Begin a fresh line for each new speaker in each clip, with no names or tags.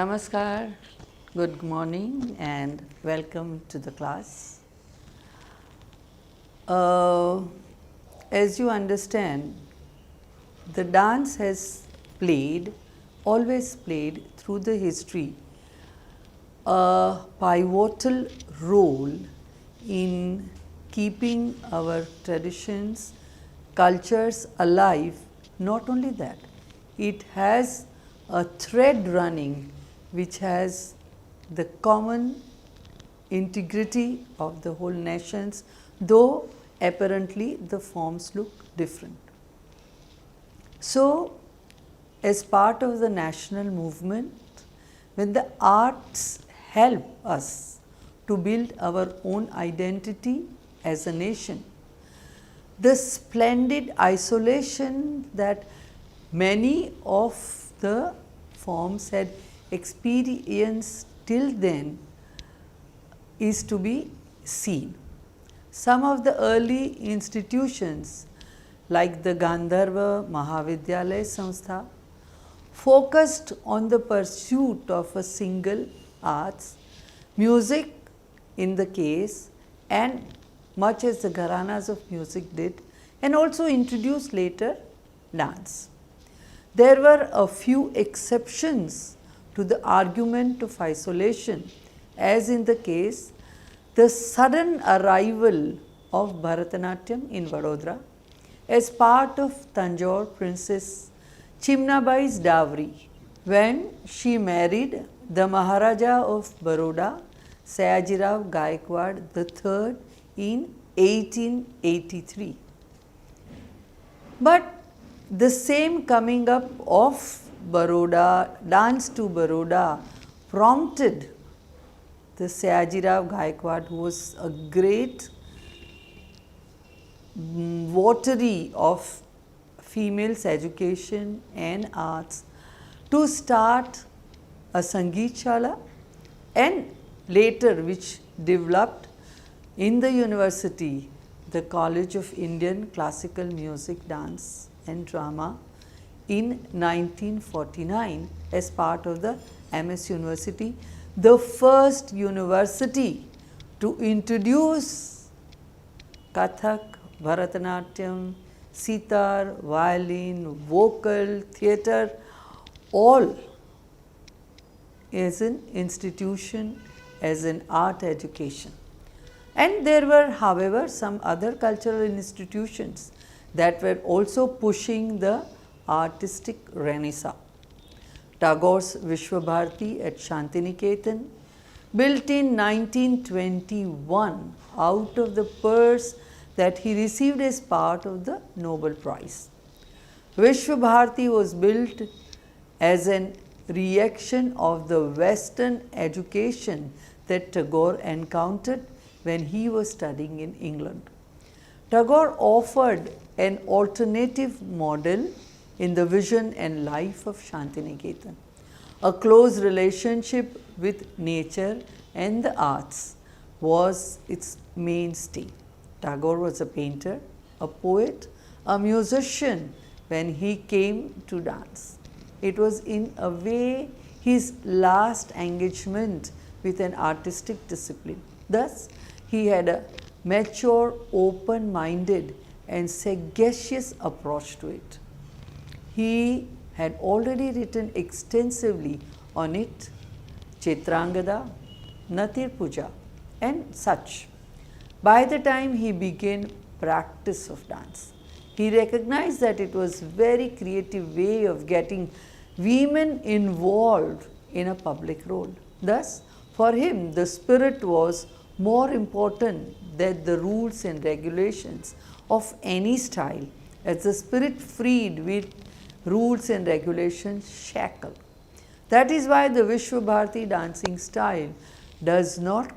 Namaskar, good morning and welcome to the class. As you understand, the dance has always played through the history, a pivotal role in keeping our traditions, cultures alive. Not only that, it has a thread running which has the common integrity of the whole nations, though apparently the forms look different. So, as part of the national movement, when the arts help us to build our own identity as a nation, the splendid isolation that many of the forms had experienced till then is to be seen. Some of the early institutions like the Gandharva Mahavidyalaya Samstha focused on the pursuit of a single arts, music in the case, and much as the gharanas of music did, and also introduced later dance. There were a few exceptions to the argument of isolation, as in the case the sudden arrival of Bharatanatyam in Vadodara as part of Tanjore Princess Chimnabai's dowry when she married the Maharaja of Baroda, Sayajirao Gaikwad III in 1883. But the same coming up of Baroda, dance to Baroda, prompted the Sayajirao Gaikwad, who was a great votary of females' education and arts, to start a Sangeet Shala, and later which developed in the university the College of Indian Classical Music, Dance and Drama in 1949 as part of the MS University, the first university to introduce Kathak, Bharatanatyam, sitar, violin, vocal, theatre, all as an institution, as an art education. And there were, however, some other cultural institutions that were also pushing the artistic renaissance. Tagore's Vishwabharati at Shantiniketan, built in 1921 out of the purse that he received as part of the Nobel Prize. Vishwabharati was built as a reaction of the Western education that Tagore encountered when he was studying in England. Tagore offered an alternative model in the vision and life of Shantiniketan. A close relationship with nature and the arts was its mainstay. Tagore was a painter, a poet, a musician when he came to dance. It was in a way his last engagement with an artistic discipline. Thus, he had a mature, open-minded and sagacious approach to it. He had already written extensively on it, Chitrangada, Natir Puja and such. By the time he began practice of dance, he recognized that it was a very creative way of getting women involved in a public role. Thus, for him, the spirit was more important than the rules and regulations of any style, as the spirit freed with rules and regulations shackle. That is why the Vishwabharati dancing style does not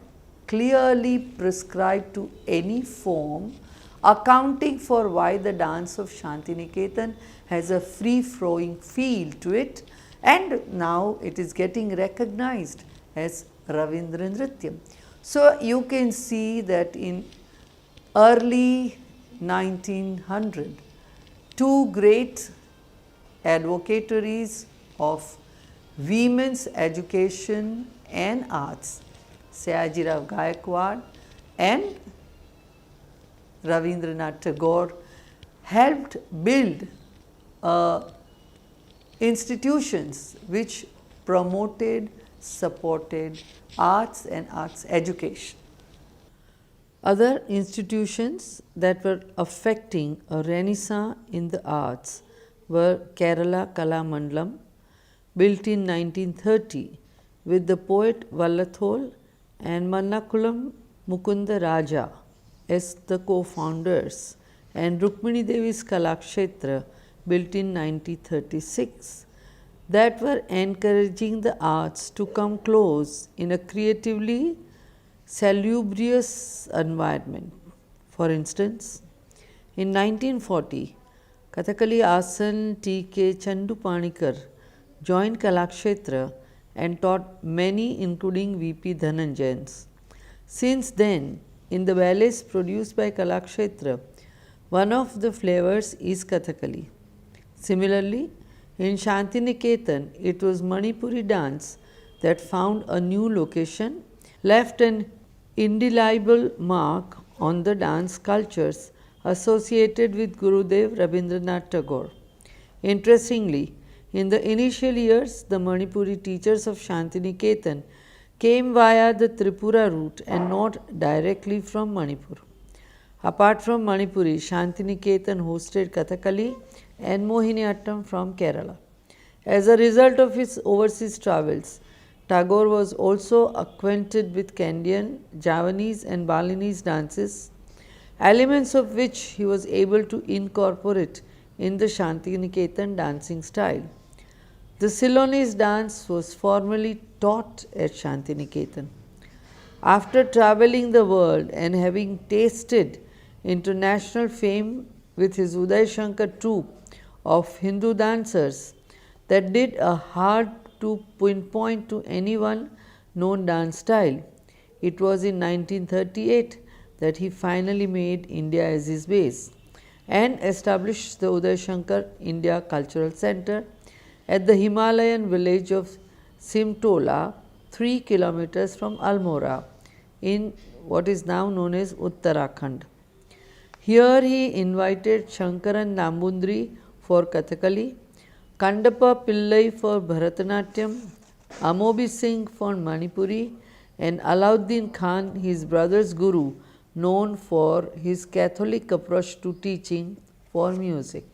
clearly prescribe to any form, accounting for why the dance of Shantiniketan has a free-flowing feel to it, and now it is getting recognized as Ravindra Nrityam. So, you can see that in early 1900, two great advocatories of women's education and arts. Sayajirao Gaikwad and Ravindranath Tagore helped build institutions which promoted, supported arts and arts education. Other institutions that were affecting a renaissance in the arts were Kerala Kala Mandalam, built in 1930 with the poet Vallathol and Mannakulam Mukunda Raja as the co-founders, and Rukmini Devi's Kalakshetra, built in 1936, that were encouraging the arts to come close in a creatively salubrious environment. For instance, in 1940, Kathakali Asan T.K. Chandu Panikar joined Kalakshetra and taught many, including V.P. Dhananjayans. Since then, in the ballets produced by Kalakshetra, one of the flavors is Kathakali. Similarly, in Shantiniketan, it was Manipuri dance that found a new location, left an indelible mark on the dance cultures associated with Gurudev Rabindranath Tagore. Interestingly, in the initial years, the Manipuri teachers of Shantiniketan came via the Tripura route and not directly from Manipur. Apart from Manipuri, Shantiniketan hosted Kathakali and Mohiniyattam from Kerala. As a result of his overseas travels, Tagore was also acquainted with Kandyan, Javanese and Balinese dances, elements of which he was able to incorporate in the Shantiniketan dancing style. The Ceylonese dance was formally taught at Shantiniketan. After traveling the world and having tasted international fame with his Uday Shankar troupe of Hindu dancers that did a hard to pinpoint to any one known dance style, it was in 1938 that he finally made India as his base and established the Uday Shankar India Cultural Center at the Himalayan village of Simtola, 3 kilometers from Almora in what is now known as Uttarakhand. Here he invited Shankaran Nambundri for Kathakali, Kandappa Pillai for Bharatanatyam, Amobi Singh for Manipuri, and Alauddin Khan, his brother's guru, known for his Catholic approach to teaching, for music.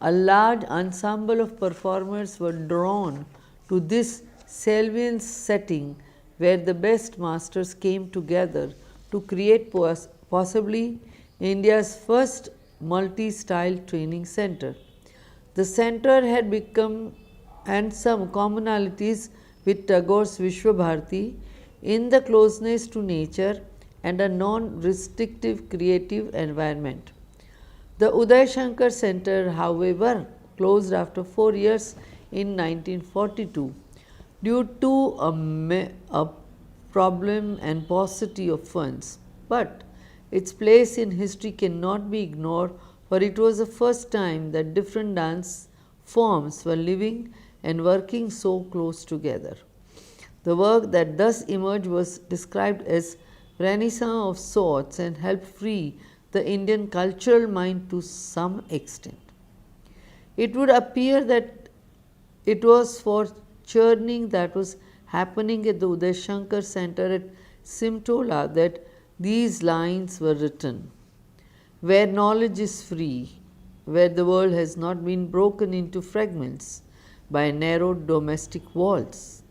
A large ensemble of performers were drawn to this Selvian setting where the best masters came together to create possibly India's first multi-style training center. The center had become and some commonalities with Tagore's Vishwabharati in the closeness to nature and a non-restrictive creative environment. The Uday Shankar Center, however, closed after 4 years in 1942 due to a problem and paucity of funds. But its place in history cannot be ignored, for it was the first time that different dance forms were living and working so close together. The work that thus emerged was described as renaissance of sorts and helped free the Indian cultural mind to some extent. It would appear that it was for churning that was happening at the Uday Shankar Center at Simtola that these lines were written. Where knowledge is free, where the world has not been broken into fragments by narrow domestic walls,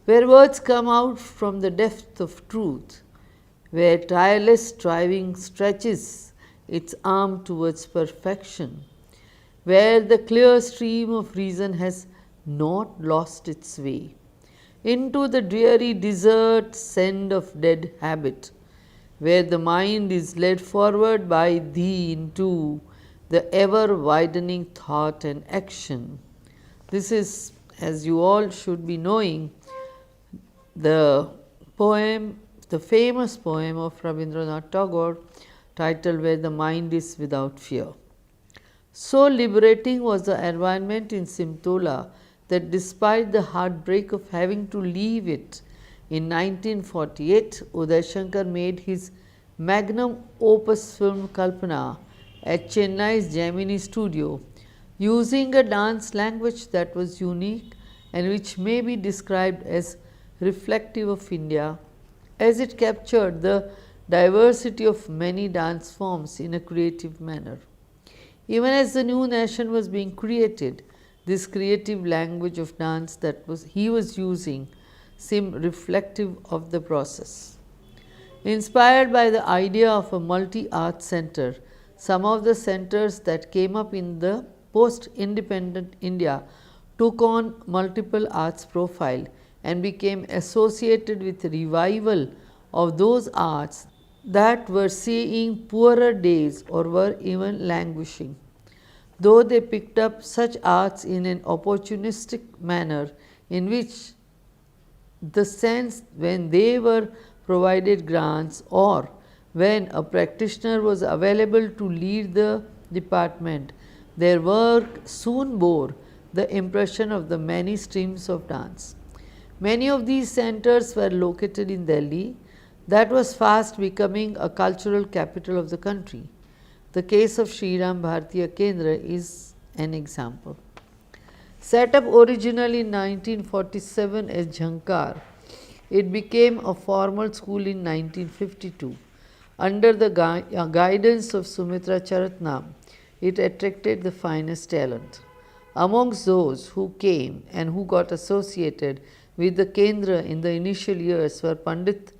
where words come out from the depth of truth, where tireless striving stretches its arm towards perfection, where the clear stream of reason has not lost its way, into the dreary desert send of dead habit, where the mind is led forward by thee into the ever widening thought and action. This is, as you all should be knowing, the poem, the famous poem of Rabindranath Tagore titled Where the Mind is Without Fear. So liberating was the environment in Simtola that despite the heartbreak of having to leave it in 1948, Uday Shankar made his magnum opus film Kalpana at Chennai's Gemini studio, using a dance language that was unique and which may be described as reflective of India, as it captured the diversity of many dance forms in a creative manner. Even as the new nation was being created, this creative language of dance that he was using seemed reflective of the process. Inspired by the idea of a multi-art center, some of the centers that came up in the post-independent India took on multiple arts profile and became associated with revival of those arts that were seeing poorer days or were even languishing. Though they picked up such arts in an opportunistic manner, in which the sense when they were provided grants or when a practitioner was available to lead the department, their work soon bore the impression of the many streams of dance. Many of these centers were located in Delhi, that was fast becoming a cultural capital of the country. The case of Shri Ram Bharatiya Kendra is an example. Set up originally in 1947 as Jhankar, it became a formal school in 1952. Under the guidance of Sumitra Charatnam, it attracted the finest talent. Amongst those who came and who got associated with the Kendra in the initial years were Pandit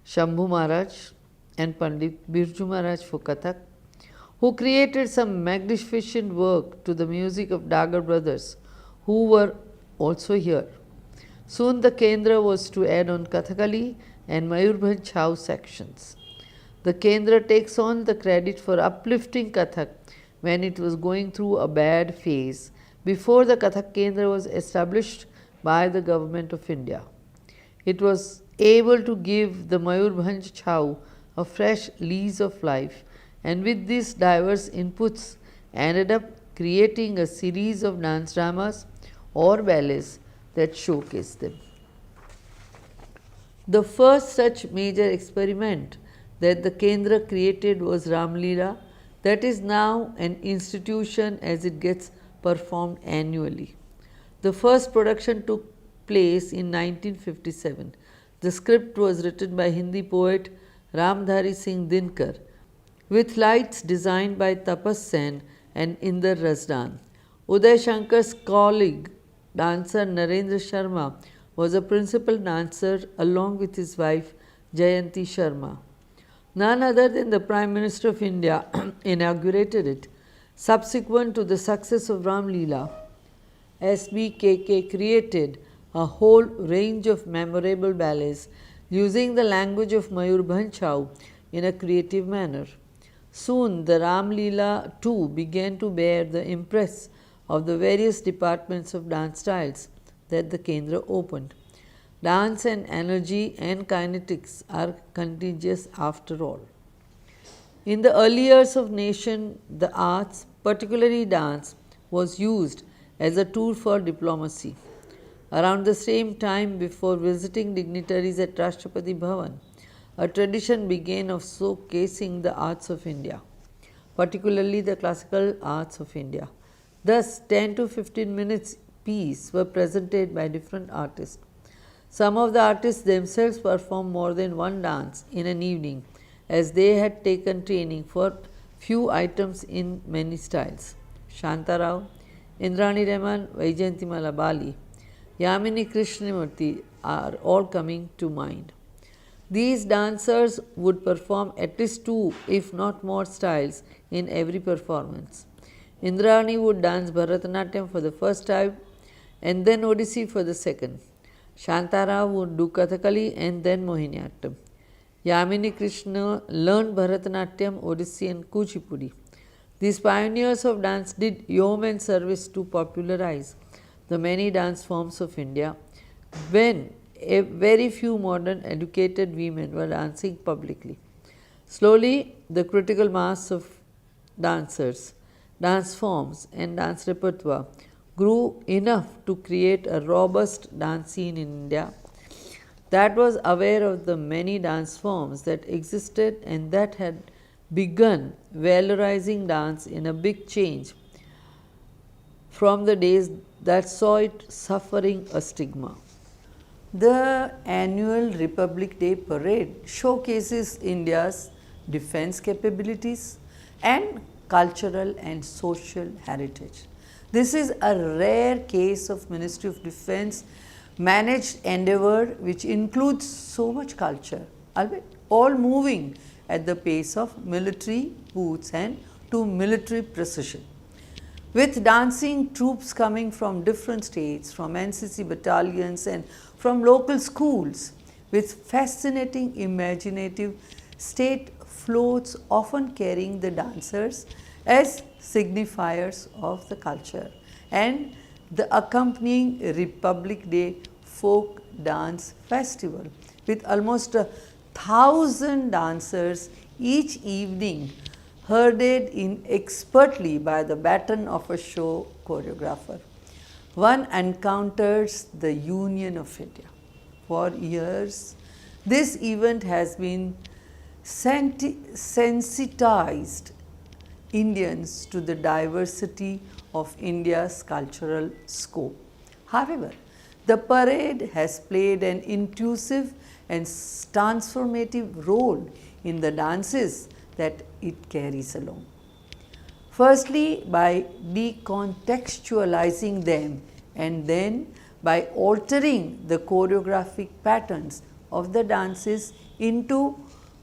Shambhu Maharaj and Pandit Birju Maharaj for Kathak, who created some magnificent work to the music of Dagar brothers, who were also here. Soon the Kendra was to add on Kathakali and Mayurbhanj Chhau sections. The Kendra takes on the credit for uplifting Kathak when it was going through a bad phase before the Kathak Kendra was established by the government of India. It was able to give the Mayurbhanj Chhau a fresh lease of life, and with these diverse inputs ended up creating a series of dance dramas or ballets that showcase them. The first such major experiment that the Kendra created was Ramleela, that is now an institution as it gets performed annually. The first production took place in 1957. The script was written by Hindi poet Ramdhari Singh Dinkar, with lights designed by Tapas Sen and Inder Razdan. Uday Shankar's colleague, dancer Narendra Sharma, was a principal dancer along with his wife Jayanti Sharma. None other than the Prime Minister of India inaugurated it. Subsequent to the success of Ramleela, SBKK created a whole range of memorable ballets using the language of Mayurbhanj Chhau in a creative manner. Soon the Ramleela too began to bear the impress of the various departments of dance styles that the Kendra opened. Dance and energy and kinetics are contagious after all. In the early years of nation, the arts, particularly dance, was used as a tool for diplomacy. Around the same time, before visiting dignitaries at Rashtrapati Bhavan, a tradition began of showcasing the arts of India, particularly the classical arts of India. Thus, 10 to 15 minutes piece were presented by different artists. Some of the artists themselves performed more than one dance in an evening, as they had taken training for few items in many styles. Shanta Rao, Indrani Rahman, Vaijayantimala Bali, Yamini Krishnamurti are all coming to mind. These dancers would perform at least two, if not more, styles in every performance. Indrani would dance Bharatanatyam for the first time and then Odissi for the second. Shantara would do Kathakali and then Mohiniyattam. Yamini Krishna learned Bharatanatyam, Odissi and Kuchipudi. These pioneers of dance did yeoman service to popularize the many dance forms of India when a very few modern educated women were dancing publicly. Slowly, the critical mass of dancers, dance forms and dance repertoire grew enough to create a robust dance scene in India that was aware of the many dance forms that existed and that had begun valorizing dance in a big change from the days that saw it suffering a stigma. The annual Republic Day parade showcases India's defense capabilities and cultural and social heritage. This is a rare case of Ministry of Defense managed endeavor which includes so much culture, albeit all moving at the pace of military boots and to military precision. With dancing troops coming from different states, from NCC battalions and from local schools, with fascinating imaginative state floats often carrying the dancers as signifiers of the culture, and the accompanying Republic Day folk dance festival with almost 1,000 dancers each evening herded in expertly by the baton of a show choreographer. One encounters the Union of India. For years, this event has been sensitized Indians to the diversity of India's cultural scope. However, the parade has played an intuitive and transformative role in the dances that it carries along. Firstly, by decontextualizing them and then by altering the choreographic patterns of the dances into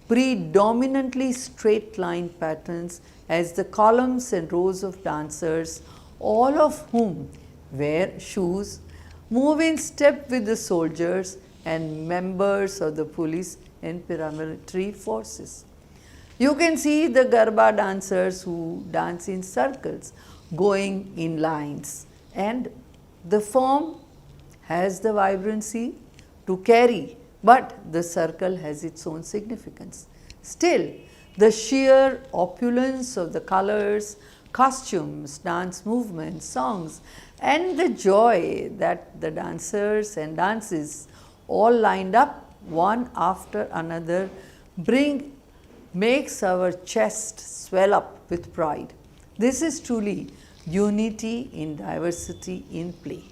predominantly straight line patterns as the columns and rows of dancers, all of whom wear shoes, move in step with the soldiers and members of the police and paramilitary forces. You can see the Garba dancers who dance in circles, going in lines, and the form has the vibrancy to carry, but the circle has its own significance. Still, the sheer opulence of the colors, costumes, dance movements, songs, and the joy that the dancers and dances all lined up one after another makes our chest swell up with pride. This is truly unity in diversity in play.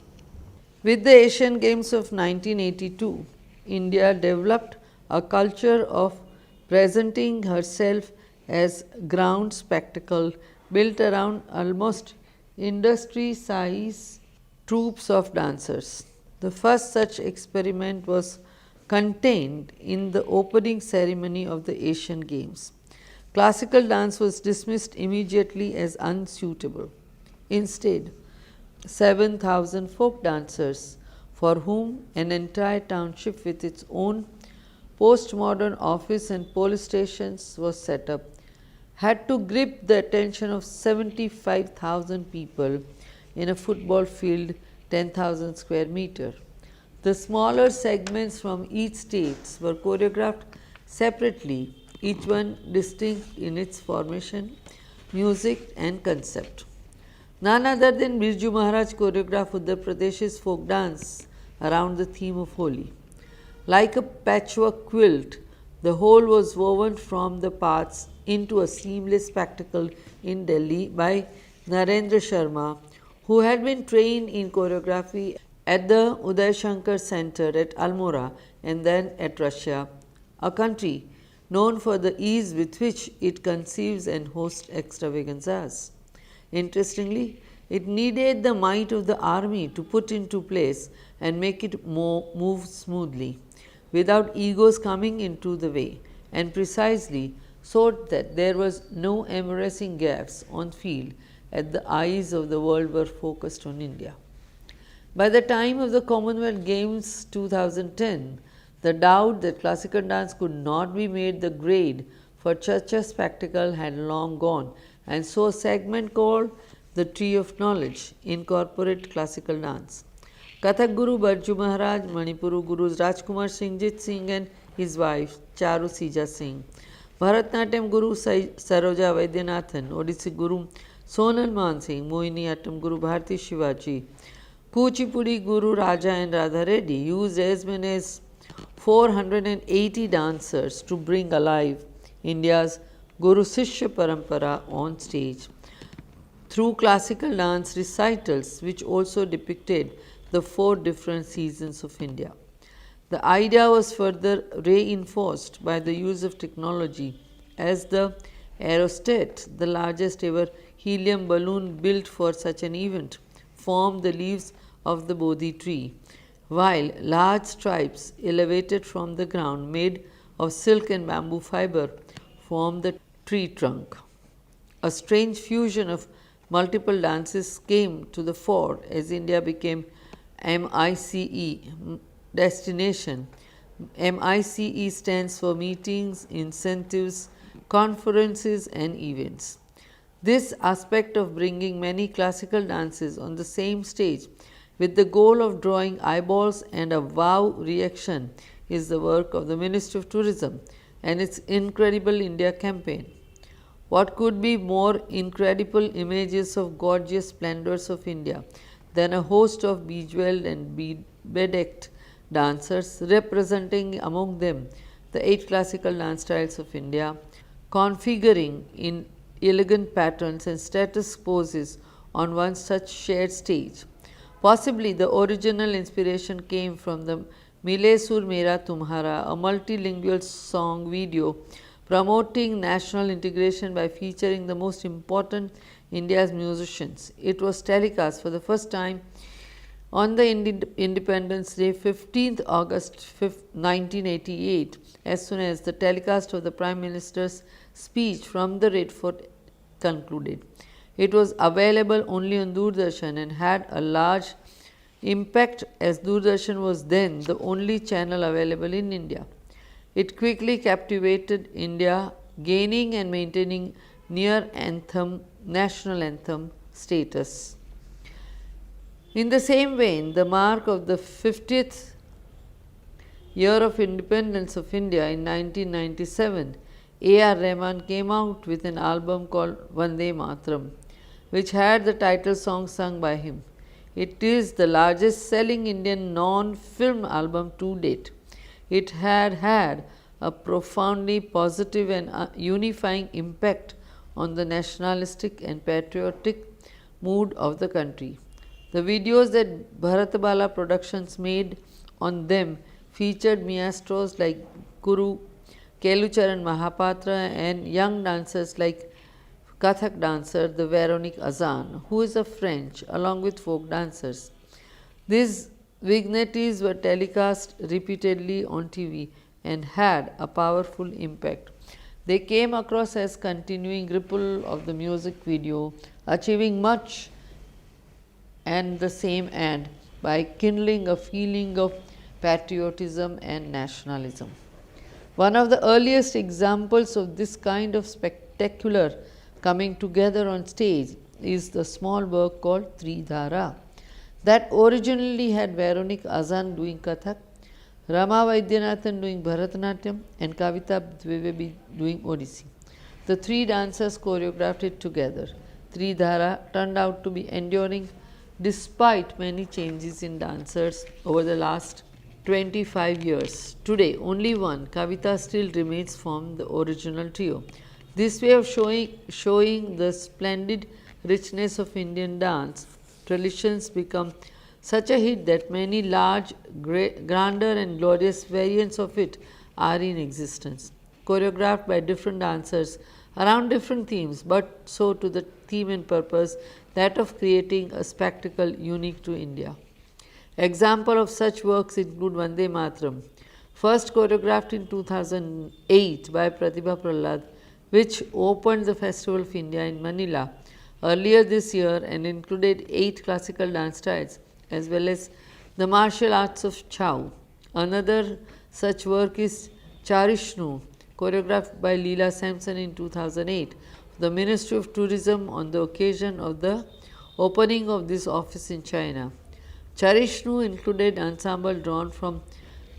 With the Asian Games of 1982, India developed a culture of presenting herself as ground spectacle built around almost industry size troops of dancers. The first such experiment was contained in the opening ceremony of the Asian Games. Classical dance was dismissed immediately as unsuitable. Instead, 7,000 folk dancers, for whom an entire township with its own postmodern office and police stations was set up, had to grip the attention of 75,000 people in a football field 10,000 square meter. The smaller segments from each state were choreographed separately, each one distinct in its formation, music and concept. None other than Birju Maharaj choreographed Uttar Pradesh's folk dance around the theme of Holi. Like a patchwork quilt, the whole was woven from the parts into a seamless spectacle in Delhi by Narendra Sharma, who had been trained in choreography at the Uday Shankar Center at Almora and then at Russia, a country known for the ease with which it conceives and hosts extravaganzas. Interestingly, it needed the might of the army to put into place and make it move smoothly, without egos coming into the way, and precisely so that there was no embarrassing gaps on field as the eyes of the world were focused on India. By the time of the Commonwealth Games 2010, the doubt that classical dance could not be made the grade for such a spectacle had long gone, and so a segment called the Tree of Knowledge incorporate classical dance. Kathak Guru Birju Maharaj, Manipuri Gurus Rajkumar Singhjit Singh and his wife Charu Sija Singh, Bharatnatyam Guru Saroja Vaidyanathn, Odissi Guru Sonal Mansingh, Mohiniyattam, Guru Bharati Shivaji, Kuchipudi, Guru Raja and Radha Reddy used as many as 480 dancers to bring alive India's Guru Sishya Parampara on stage through classical dance recitals, which also depicted the 4 different seasons of India. The idea was further reinforced by the use of technology as the aerostat, the largest ever helium balloon built for such an event, formed the leaves of the Bodhi tree, while large stripes elevated from the ground made of silk and bamboo fiber formed the tree trunk. A strange fusion of multiple dances came to the fore as India became MICE destination. MICE stands for meetings, incentives, conferences and events. This aspect of bringing many classical dances on the same stage with the goal of drawing eyeballs and a wow reaction is the work of the Ministry of Tourism and its Incredible India campaign. What could be more incredible images of gorgeous splendors of India than a host of bejeweled and bedecked dancers representing among them the 8 classical dance styles of India, configuring in elegant patterns and status poses on one such shared stage. Possibly the original inspiration came from the Mile Sur Mera Tumhara, a multilingual song video promoting national integration by featuring the most important India's musicians. It was telecast for the first time on the Independence Day, 15th August 1988, as soon as the telecast of the Prime Minister's speech from the Red Fort concluded. It was available only on Doordarshan and had a large impact as Doordarshan was then the only channel available in India. It quickly captivated India, gaining and maintaining near anthem, national anthem status. In the same vein, the mark of the 50th year of independence of India in 1997, A.R. Rahman came out with an album called Vande Mataram, which had the title song sung by him. It is the largest selling Indian non-film album to date. It had a profoundly positive and unifying impact on the nationalistic and patriotic mood of the country. The videos that Bharatbala Productions made on them featured maestros like Guru Kelucharan Mahapatra and young dancers like Kathak dancer the Veronique Azan, who is a French, along with folk dancers. These vignettes were telecast repeatedly on TV and had a powerful impact. They came across as continuing ripple of the music video, achieving much and the same end by kindling a feeling of patriotism and nationalism. One of the earliest examples of this kind of spectacular coming together on stage is the small work called Tridhara, that originally had Veronique Azan doing Kathak, Rama Vaidyanathan doing Bharatanatyam and Kavita Dwivedi doing Odissi. The 3 dancers choreographed it together. Tridhara turned out to be enduring despite many changes in dancers over the last 25 years. Today, only one, Kavita, still remains from the original trio. This way of showing the splendid richness of Indian dance traditions become such a hit that many large, grander and glorious variants of it are in existence, choreographed by different dancers around different themes, but so to the theme and purpose, that of creating a spectacle unique to India. Example of such works include Vande Mataram, first choreographed in 2008 by Pratibha Prahlad, which opened the Festival of India in Manila earlier this year and included 8 classical dance styles as well as the martial arts of Chow. Another such work is Charishnu, choreographed by Leela Sampson in 2008, the Ministry of Tourism on the occasion of the opening of this office in China. Charishnu included ensemble drawn from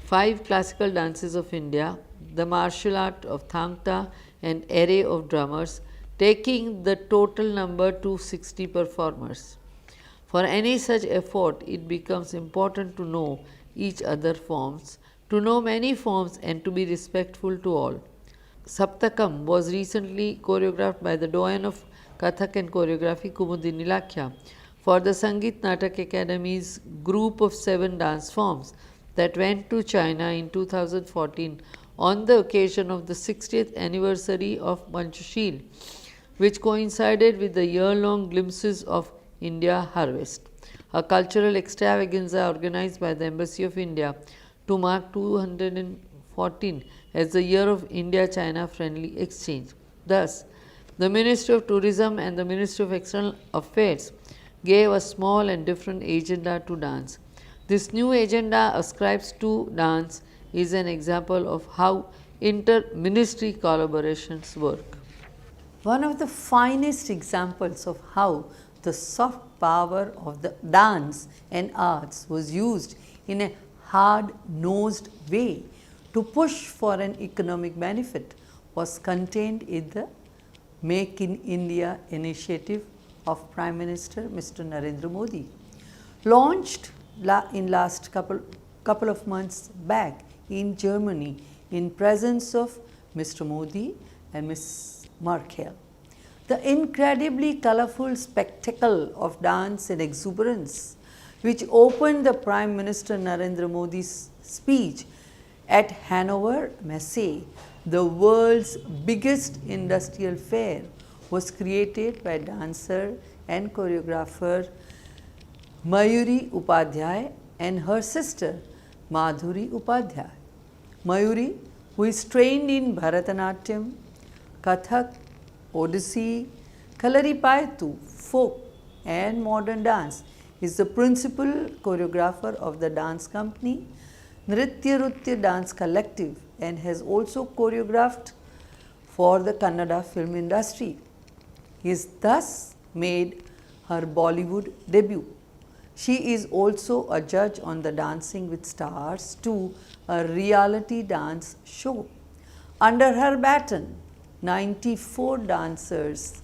5 classical dances of India, the martial art of Thang Ta, an array of drummers, taking the total number to 60 performers. For any such effort, it becomes important to know each other forms, to know many forms and to be respectful to all. Saptakam was recently choreographed by the doyen of Kathak and choreography Kumudini Lakhya for the Sangeet Natak Academy's group of 7 dance forms that went to China in 2014 on the occasion of the 60th anniversary of Panchasheel, which coincided with the year-long Glimpses of India Harvest, a cultural extravaganza organized by the Embassy of India to mark 214 as the year of India-China friendly exchange. Thus, the Ministry of Tourism and the Ministry of External Affairs gave a small and different agenda to dance. This new agenda ascribes to dance is an example of how inter-ministry collaborations work. One of the finest examples of how the soft power of the dance and arts was used in a hard-nosed way to push for an economic benefit was contained in the Make in India initiative of Prime Minister Mr. Narendra Modi, launched in last couple of months back in Germany in presence of Mr. Modi and Ms. Merkel. The incredibly colorful spectacle of dance and exuberance which opened the Prime Minister Narendra Modi's speech at Hannover Messe, the world's biggest industrial fair, was created by dancer and choreographer Mayuri Upadhyay and her sister Madhuri Upadhyay. Mayuri, who is trained in Bharatanatyam, Kathak, Odissi, Kalaripayattu, folk and modern dance, is the principal choreographer of the dance company Nritya Rutya Dance Collective and has also choreographed for the Kannada film industry. He has thus made her Bollywood debut. She is also a judge on the Dancing with Stars 2, a reality dance show. Under her baton, 94 dancers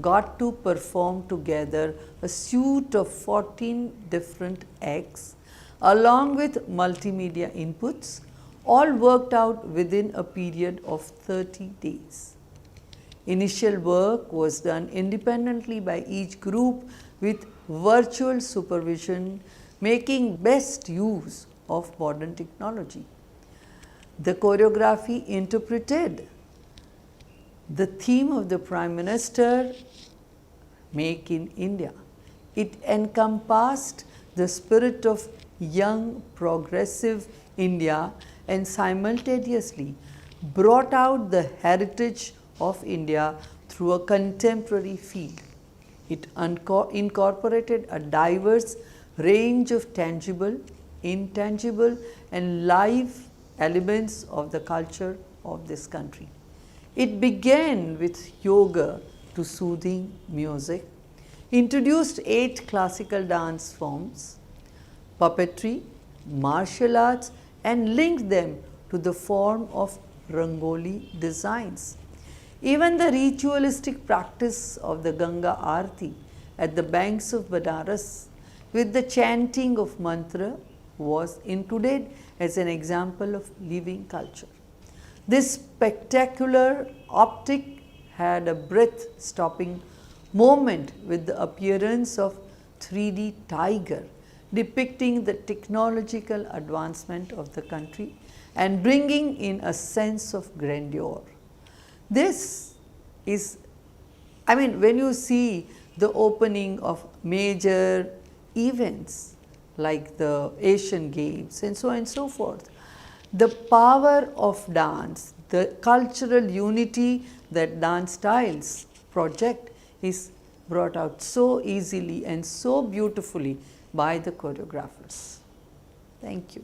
got to perform together a suite of 14 different acts along with multimedia inputs, all worked out within a period of 30 days. Initial work was done independently by each group with virtual supervision, making best use of modern technology. The choreography interpreted the theme of the Prime Minister, Make in India. It encompassed the spirit of young, progressive India and simultaneously brought out the heritage of India through a contemporary field. It incorporated a diverse range of tangible, intangible, and live elements of the culture of this country. It began with yoga to soothing music, introduced 8 classical dance forms, puppetry, martial arts, and linked them to the form of Rangoli designs. Even the ritualistic practice of the Ganga Aarti at the banks of Banaras with the chanting of mantra was included as an example of living culture. This spectacular optic had a breath-stopping moment with the appearance of 3D tiger depicting the technological advancement of the country and bringing in a sense of grandeur. This is, when you see the opening of major events like the Asian Games and so on and so forth, the power of dance, the cultural unity that dance styles project is brought out so easily and so beautifully by the choreographers. Thank you.